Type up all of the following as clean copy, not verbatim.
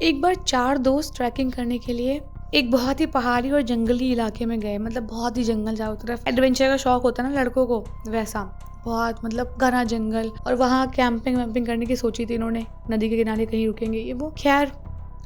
एक बार 4 दोस्त ट्रैकिंग करने के लिए एक बहुत ही पहाड़ी और जंगली इलाके में गए। मतलब बहुत ही जंगल चारों तरफ। एडवेंचर का शौक होता है ना लड़कों को, वैसा बहुत मतलब घना जंगल। और वहाँ कैंपिंग वैम्पिंग करने की सोची थी इन्होंने, नदी के किनारे कहीं रुकेंगे ये वो। खैर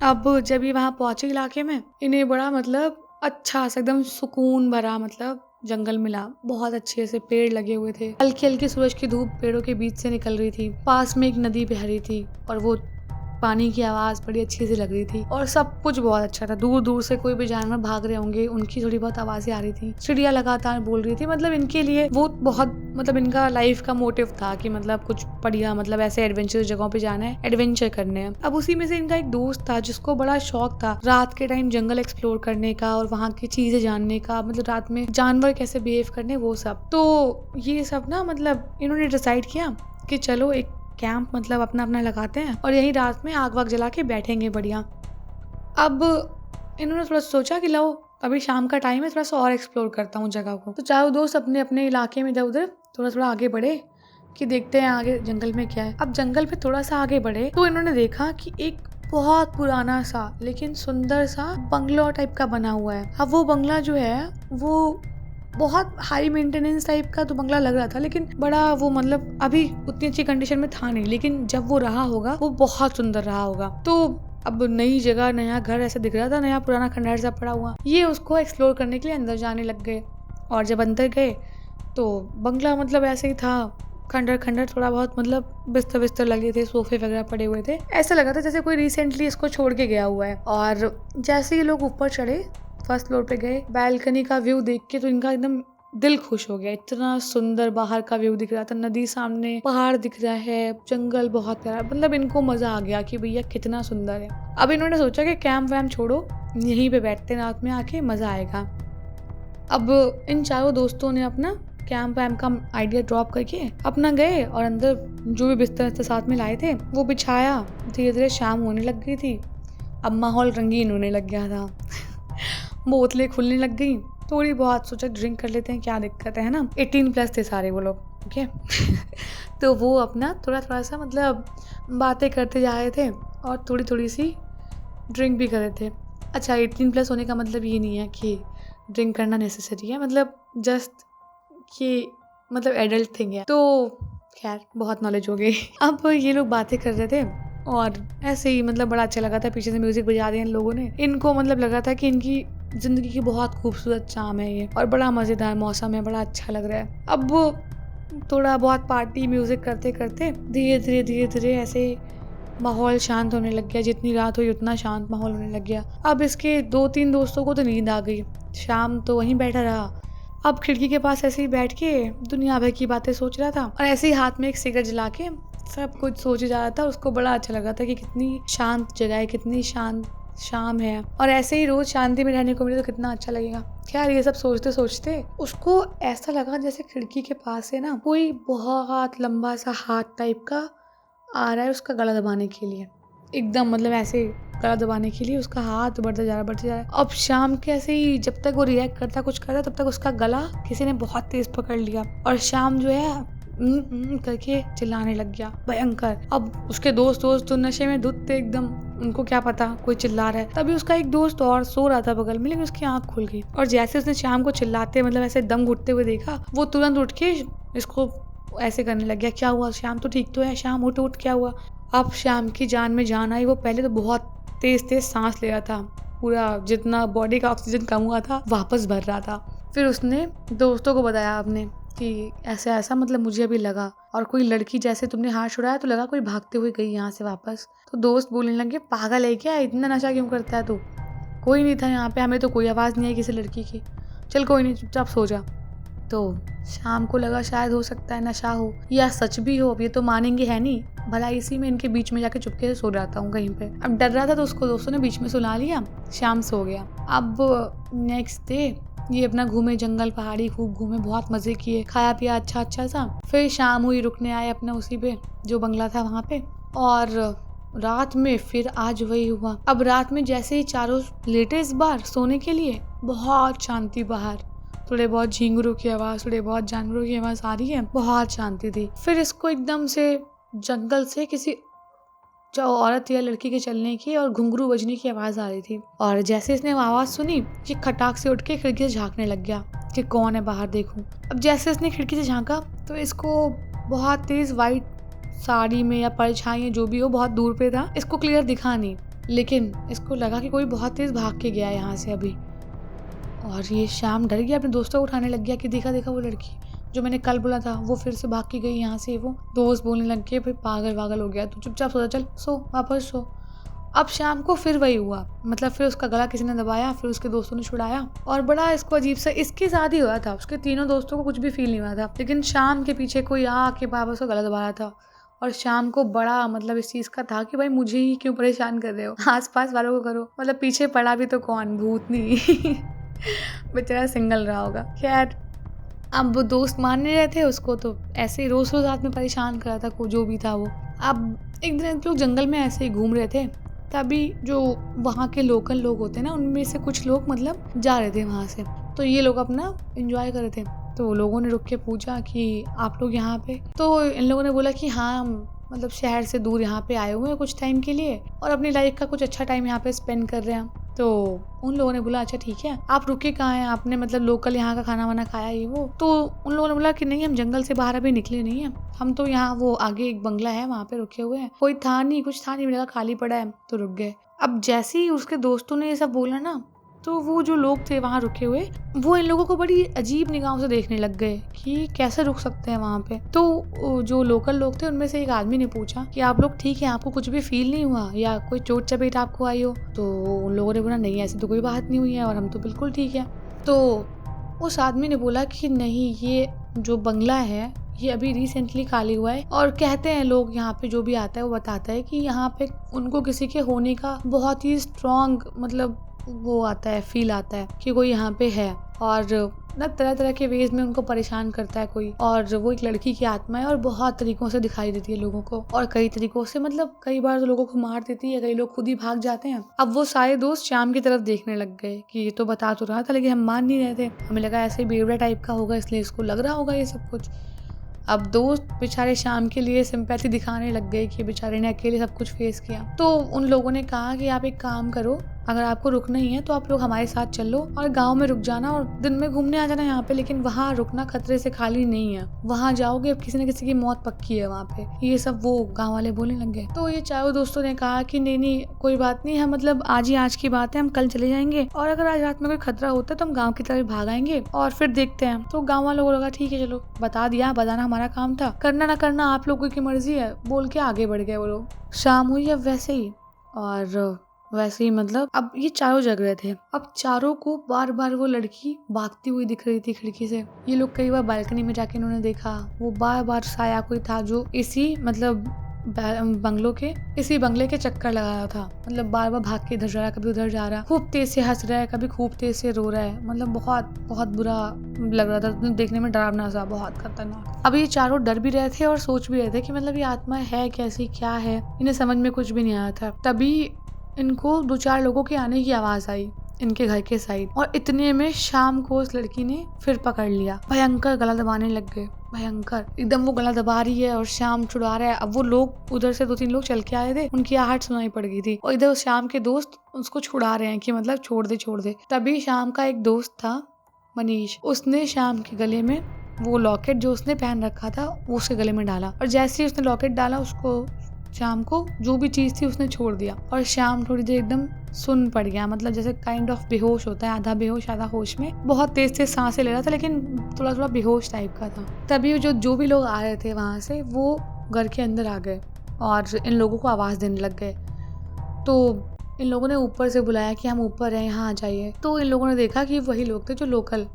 अब जब ये वहाँ पहुंचे इलाके में, इन्हें बड़ा मतलब अच्छा सा एकदम सुकून भरा मतलब जंगल मिला। बहुत अच्छे से पेड़ लगे हुए थे, हल्की हल्की सूरज की धूप पेड़ों के बीच से निकल रही थी। पास में एक नदी बह रही थी और वो पानी की आवाज बड़ी अच्छी सी लग रही थी। और सब कुछ बहुत अच्छा था। दूर दूर से कोई भी जानवर भाग रहे होंगे, उनकी थोड़ी बहुत आवाजें आ रही थी। चिड़िया लगातार बोल रही थी। मतलब इनके लिए वो बहुत मतलब इनका लाइफ का मोटिव था कि मतलब कुछ बढ़िया मतलब ऐसे एडवेंचरस जगहों पे जाना है, एडवेंचर करने हैं। अब उसी में से इनका एक दोस्त था जिसको बड़ा शौक था रात के टाइम जंगल एक्सप्लोर करने का और वहाँ की चीजें जानने का, मतलब रात में जानवर कैसे बिहेव करने वो सब। तो ये सब ना मतलब इन्होंने डिसाइड किया कि चलो एक कैंप मतलब अपना अपना लगाते हैं और यही रात में आग वाग जला के बैठेंगे बढ़िया। अब इन्होंने थोड़ा सोचा कि लो अभी शाम का टाइम है, थोड़ा सा और एक्सप्लोर करता हूँ जगह को। तो चारों दोस्त अपने अपने इलाके में इधर उधर थोड़ा थोड़ा आगे बढ़े कि देखते हैं आगे जंगल में क्या है। अब जंगल में थोड़ा सा आगे बढ़े तो इन्होंने देखा कि एक बहुत पुराना सा लेकिन सुंदर सा बंगलो टाइप का बना हुआ है। अब वो बंगला जो है वो बहुत हाई मेंटेनेंस टाइप का तो बंगला लग रहा था, लेकिन बड़ा वो मतलब अभी उतनी अच्छी कंडीशन में था नहीं, लेकिन जब वो रहा होगा वो बहुत सुंदर रहा होगा। तो अब नई जगह नया घर ऐसा दिख रहा था, नया पुराना खंडहर सा पड़ा हुआ। ये उसको एक्सप्लोर करने के लिए अंदर जाने लग गए। और जब अंदर गए तो बंगला मतलब ऐसे ही था, खंडहर खंडहर थोड़ा बहुत मतलब बिस्तर बिस्तर लगे थे, सोफे वगैरह पड़े हुए थे। ऐसा लगा था जैसे कोई रिसेंटली इसको छोड़ के गया हुआ है। और जैसे ही लोग ऊपर चढ़े, फर्स्ट फ्लोर पे गए, बैल्कनी का व्यू देख के तो इनका एकदम दिल खुश हो गया। इतना सुंदर बाहर का व्यू दिख रहा था, नदी सामने, पहाड़ दिख रहा है, जंगल बहुत प्यारा। मतलब इनको मजा आ गया कि भैया कितना सुंदर है। अब इन्होंने सोचा कि कैंप वैम्प छोड़ो, यहीं पे बैठते रात में आके मजा आएगा। अब इन चारों दोस्तों ने अपना कैंप वैम्प का आइडिया ड्रॉप करके अपना गए और अंदर जो भी बिस्तर साथ में लाए थे वो बिछाया। धीरे धीरे शाम होने लग गई थी। अब माहौल रंगीन होने लग गया था। बोतलें खुलने लग गई थोड़ी बहुत, सोचा ड्रिंक कर लेते हैं, क्या दिक्कत है ना। 18+ थे सारे वो लोग, ओके। तो वो अपना थोड़ा थोड़ा सा मतलब बातें करते जा रहे थे और थोड़ी थोड़ी सी ड्रिंक भी कर रहे थे। अच्छा, 18+ होने का मतलब ये नहीं है कि ड्रिंक करना नेसेसरी है, मतलब जस्ट कि मतलब एडल्ट थिंग है। तो खैर बहुत नॉलेज हो गई। अब ये लोग बातें कर रहे थे और ऐसे ही मतलब बड़ा अच्छा लगा था। पीछे से म्यूजिक बजा दिया इन लोगों ने। इनको मतलब लगा था कि इनकी जिंदगी की बहुत खूबसूरत शाम है ये और बड़ा मजेदार मौसम है, बड़ा अच्छा लग रहा है। अब वो थोड़ा बहुत पार्टी म्यूजिक करते करते धीरे धीरे धीरे धीरे ऐसे माहौल शांत होने लग गया। जितनी रात हुई उतना शांत माहौल होने लग गया। अब इसके 2-3 दोस्तों को तो नींद आ गई। शाम तो वहीं बैठा रहा। अब खिड़की के पास ऐसे ही बैठ के दुनिया भर की बातें सोच रहा था और ऐसे ही हाथ में एक सिगरेट जला के सब कुछ सोचे जा रहा था। उसको बड़ा अच्छा लगा था कि कितनी शांत जगह है, कितनी शांत शाम है और ऐसे ही रोज शांति में रहने को मिले तो कितना अच्छा लगेगा। खैर ये सब सोचते सोचते उसको ऐसा लगा जैसे खिड़की के पास से ना कोई बहुत लंबा सा हाथ टाइप का आ रहा है उसका गला दबाने के लिए। एकदम मतलब ऐसे गला दबाने के लिए उसका हाथ बढ़ता जा रहा है। अब शाम के ऐसे ही जब तक वो रिएक्ट करता कुछ करता तब तक उसका गला किसी ने बहुत तेज पकड़ लिया और शाम जो है करके चिल्लाने लग गया भयंकर। अब उसके दोस्त तो नशे में धुत थे एकदम, उनको क्या पता कोई चिल्ला रहा है। तभी उसका एक दोस्त और सो रहा था बगल में, लेकिन उसकी आंख खुल गई और जैसे उसने शाम को चिल्लाते मतलब ऐसे दम घुटते हुए देखा, वो तुरंत उठ के इसको ऐसे करने लग गया। क्या हुआ श्याम, तो ठीक तो है, श्याम उठ उठ, क्या हुआ। अब श्याम की जान में जान आई। वो पहले तो बहुत तेज तेज सांस ले रहा था, पूरा जितना बॉडी का ऑक्सीजन कम हुआ था वापस भर रहा था। फिर उसने दोस्तों को बताया अपने कि ऐसा ऐसा मतलब मुझे अभी लगा और कोई लड़की जैसे तुमने हाथ छुड़ाया तो लगा कोई भागते हुए गई यहाँ से वापस। तो दोस्त बोलने लगे पागल है क्या, इतना नशा क्यों करता है तू, कोई नहीं था यहाँ पे, हमें तो कोई आवाज़ नहीं आई किसी लड़की की, चल कोई नहीं चुपचाप सो जा। तो शाम को लगा शायद हो सकता है नशा हो या सच भी हो, अब ये तो मानेंगे है नहीं, भला इसी में इनके बीच में जाके चुपके से सो जाता हूँ कहीं पे। अब डर रहा था तो उसको दोस्तों ने बीच में सुला लिया, शाम सो गया। अब नेक्स्ट डे ये अपना घूमे जंगल पहाड़ी, खूब घूमे, बहुत मजे किए, खाया पिया अच्छा सा। फिर शाम हुई, रुकने आए अपने उसी पे जो बंगला था वहाँ पे। और रात में फिर आज वही हुआ। अब रात में जैसे ही चारों लेटे इस बार सोने के लिए, बहुत शांति बाहर, थोड़े बहुत झींगुरों की आवाज, थोड़े बहुत जानवरों की आवाज आ रही है, बहुत शांति थी। फिर इसको एकदम से जंगल से किसी जो औरत या लड़की के चलने की और घुंघरू बजने की आवाज़ आ रही थी। और जैसे इसने वो आवाज़ सुनी, ये खटाक से उठ के खिड़की से झांकने लग गया कि कौन है बाहर देखूं। अब जैसे इसने खिड़की से झांका तो इसको बहुत तेज़ वाइट साड़ी में या परछाई जो भी हो बहुत दूर पे था, इसको क्लियर दिखा नहीं, लेकिन इसको लगा कि कोई बहुत तेज़ भाग के गया यहाँ से अभी। और ये श्याम डर गया, अपने दोस्तों को उठाने लग गया कि देखा देखा वो लड़की जो मैंने कल बोला था वो फिर से भाग के गई यहाँ से। वो दोस्त बोलने लग गए, फिर पागल वागल हो गया, तू चुपचाप सो जा, चल सो वापस सो। अब शाम को फिर वही हुआ, मतलब फिर उसका गला किसी ने दबाया, फिर उसके दोस्तों ने छुड़ाया और बड़ा इसको अजीब सा इसके साथ ही हुआ था। उसके तीनों दोस्तों को कुछ भी फील नहीं हुआ था, लेकिन शाम के पीछे कोई आके वापस उसका गला दबाया था। और शाम को बड़ा मतलब इस चीज़ का था कि भाई मुझे ही क्यों परेशान कर रहे हो, आस पास वालों को करो, मतलब पीछे पड़ा भी तो कौन, भूत नहीं बेचारा सिंगल रहा होगा। खैर अब वो दोस्त मान नहीं रहे थे उसको, तो ऐसे ही रोज रोज रात में परेशान कर रहा था को जो भी था वो। अब एक दिन लोग जंगल में ऐसे ही घूम रहे थे, तभी जो वहाँ के लोकल लोग होते हैं ना, उनमें से कुछ लोग मतलब जा रहे थे वहाँ से, तो ये लोग अपना एंजॉय कर रहे थे। तो लोगों ने रुक के पूछा कि आप लोग यहाँ पे, तो इन लोगों ने बोला कि हाँ हम मतलब शहर से दूर यहाँ पे आए हुए हैं कुछ टाइम के लिए और अपनी लाइफ का कुछ अच्छा टाइम यहाँ पे स्पेंड कर रहे हैं। तो उन लोगों ने बोला अच्छा ठीक है, आप रुके कहाँ हैं, आपने मतलब लोकल यहाँ का खाना वाना खाया ये वो। तो उन लोगों ने बोला कि नहीं, हम जंगल से बाहर अभी निकले नहीं हैं, हम तो यहाँ वो आगे एक बंगला है वहाँ पे रुके हुए हैं, कोई था नहीं, कुछ था नहीं, मेरा खाली पड़ा है, तो रुक गए। अब जैसे ही उसके दोस्तों ने ये सब बोला ना, तो वो जो लोग थे वहाँ रुके हुए, वो इन लोगों को बड़ी अजीब निगाहों से देखने लग गए कि कैसे रुक सकते हैं वहाँ पे। तो जो लोकल लोग थे उनमें से एक आदमी ने पूछा कि आप लोग ठीक है, आपको कुछ भी फील नहीं हुआ या कोई चोट चपेट आपको आई हो? तो उन लोगों ने बोला नहीं, ऐसी तो कोई बात नहीं हुई है और हम तो बिल्कुल ठीक है। तो उस आदमी ने बोला कि नहीं, ये जो बंगला है ये अभी रिसेंटली खाली हुआ है और कहते हैं लोग यहाँ पे जो भी आता है वो बताता है कि यहाँ पे उनको किसी के होने का बहुत ही स्ट्रॉन्ग मतलब वो आता है, फील आता है कि कोई यहाँ पे है और ना तरह तरह के वेज में उनको परेशान करता है कोई, और वो एक लड़की की आत्मा है और बहुत तरीकों से दिखाई देती है लोगों को, और कई तरीकों से मतलब कई बार तो लोगों को मार देती है, कई लोग खुद ही भाग जाते हैं। अब वो सारे दोस्त शाम की तरफ देखने लग गए कि ये तो बता तो रहा था लेकिन हम मान नहीं रहे थे, हमें लगा ऐसे ही बेवड़ा टाइप का होगा इसलिए इसको लग रहा होगा ये सब कुछ। अब दोस्त बेचारे शाम के लिए सिंपैथी दिखाने लग गए कि बेचारे ने अकेले सब कुछ फेस किया। तो उन लोगों ने कहा कि आप एक काम करो, अगर आपको रुकना ही है तो आप लोग हमारे साथ चलो और गांव में रुक जाना और दिन में घूमने आ जाना यहाँ पे, लेकिन वहाँ रुकना खतरे से खाली नहीं है, वहाँ जाओगे किसी न किसी की मौत पक्की है वहाँ पे। ये सब वो गाँव वाले बोलने लग गए। तो ये चारों दोस्तों ने कहा कि नहीं कोई बात नहीं, हम मतलब आज ही आज की बात है, हम कल चले जाएंगे और अगर आज रात में कोई खतरा होता है तो हम गाँव की तरफ भाग आएंगे और फिर देखते हैं। तो गाँव वालों को लगा ठीक है चलो, बता दिया, बताना हमारा काम था, करना ना करना आप लोगों की मर्जी है, बोल के आगे बढ़ गए वो लोग। शाम हुई अब वैसे ही, और वैसे ही मतलब अब ये चारों जग रहे थे। अब चारों को बार बार वो लड़की भागती हुई दिख रही थी खिड़की से। ये लोग कई बार बालकनी में जाके इन्होंने देखा, वो बार बार साया कोई था जो इसी मतलब इसी बंगले के चक्कर लगा रहा था, मतलब बार बार भाग के इधर जा रहा, कभी उधर जा रहा, खूब तेज से हंस रहा है, कभी खूब तेज से रो रहा है, मतलब बहुत बहुत बुरा लग रहा था, देखने में डरावना सा, बहुत खतरनाक। अब ये चारों डर भी रहे थे और सोच भी रहे थे कि मतलब ये आत्मा है कैसी, क्या है, इन्हें समझ में कुछ भी नहीं आया था। तभी इनको 2-4 लोगों के आने की आवाज आई इनके घर के साइड, और इतने में शाम को उस लड़की ने फिर पकड़ लिया, भयंकर गला दबाने लग गए, भयंकर एकदम वो गला दबा रही है और शाम छुड़ा रहा है। अब वो लोग उधर से 2-3 लोग चल के आए थे, उनकी आहट सुनाई पड़ गई थी और इधर शाम के दोस्त उसको छुड़ा रहे हैं कि मतलब छोड़ दे छोड़ दे। तभी शाम का एक दोस्त था मनीष, उसने शाम के गले में वो लॉकेट जो उसने पहन रखा था वो उसके गले में डाला, और जैसे ही उसने लॉकेट डाला उसको शाम को जो भी चीज थी उसने छोड़ दिया, और शाम थोड़ी देर एकदम सुन पड़ गया, मतलब जैसे काइंड ऑफ बेहोश होता है, आधा बेहोश आधा होश में, बहुत तेज से सांसें ले रहा था लेकिन थोड़ा थोड़ा बेहोश टाइप का था। तभी जो भी लोग आ रहे थे वहां से वो घर के अंदर आ गए और इन लोगों को आवाज देने लग गए। तो इन लोगों ने ऊपर से बुलाया कि हम ऊपर हैं, यहाँ आ जाइए। तो इन लोगों ने देखा कि वही लोग थे जो लोकल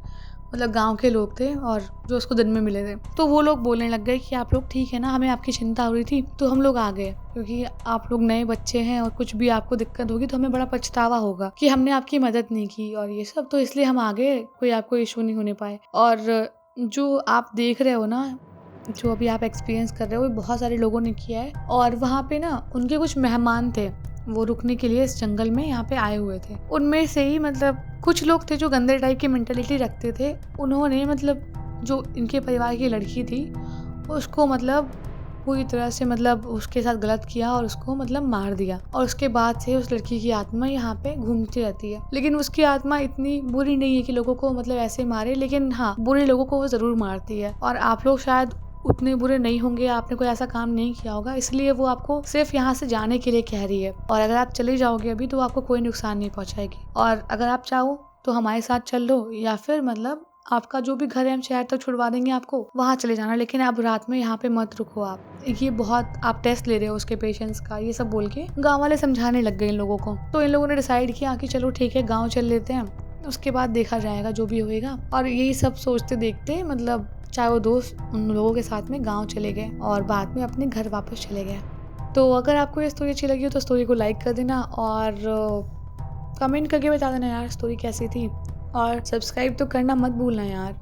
मतलब गांव के लोग थे और जो उसको दिन में मिले थे। तो वो लोग बोलने लग गए कि आप लोग ठीक है ना, हमें आपकी चिंता हो रही थी तो हम लोग आ गए, क्योंकि आप लोग नए बच्चे हैं और कुछ भी आपको दिक्कत होगी तो हमें बड़ा पछतावा होगा कि हमने आपकी मदद नहीं की और ये सब, तो इसलिए हम आ गए, कोई आपको इशू नहीं होने पाए। और जो आप देख रहे हो ना, जो अभी आप एक्सपीरियंस कर रहे हो, बहुत सारे लोगों ने किया है, और वहाँ पे ना उनके कुछ मेहमान थे, वो रुकने के लिए इस जंगल में यहाँ पे आए हुए थे। उनमें से ही मतलब कुछ लोग थे जो गंदे टाइप की मेंटालिटी रखते थे, उन्होंने मतलब जो इनके परिवार की लड़की थी उसको मतलब पूरी तरह से मतलब उसके साथ गलत किया और उसको मतलब मार दिया। और उसके बाद से उस लड़की की आत्मा यहाँ पे घूमती रहती है। लेकिन उसकी आत्मा इतनी बुरी नहीं है कि लोगों को मतलब ऐसे मारे, लेकिन हाँ, बुरे लोगों को वो जरूर मारती है। और आप लोग शायद उतने बुरे नहीं होंगे, आपने कोई ऐसा काम नहीं किया होगा, इसलिए वो आपको सिर्फ यहाँ से जाने के लिए कह रही है। और अगर आप चले जाओगे अभी तो आपको कोई नुकसान नहीं पहुंचाएगी। और अगर आप चाहो तो हमारे साथ चल लो, या फिर मतलब आपका जो भी घर है हम शहर तक छुड़वा देंगे आपको, वहाँ चले जाना, लेकिन आप रात में यहाँ पे मत रुको। आप ये बहुत आप टेस्ट ले रहे हो उसके पेशेंस का, ये सब बोल के गाँव वाले समझाने लग गए इन लोगों को। तो इन लोगों ने डिसाइड किया कि चलो ठीक है, गाँव चल लेते हैं, उसके बाद देखा जाएगा जो भी होएगा। और यही सब सोचते देखते मतलब चाहे वो दोस्त उन लोगों के साथ में गाँव चले गए और बाद में अपने घर वापस चले गए। तो अगर आपको ये स्टोरी अच्छी लगी हो तो स्टोरी को लाइक कर देना और कमेंट करके बता देना यार स्टोरी कैसी थी, और सब्सक्राइब तो करना मत भूलना यार।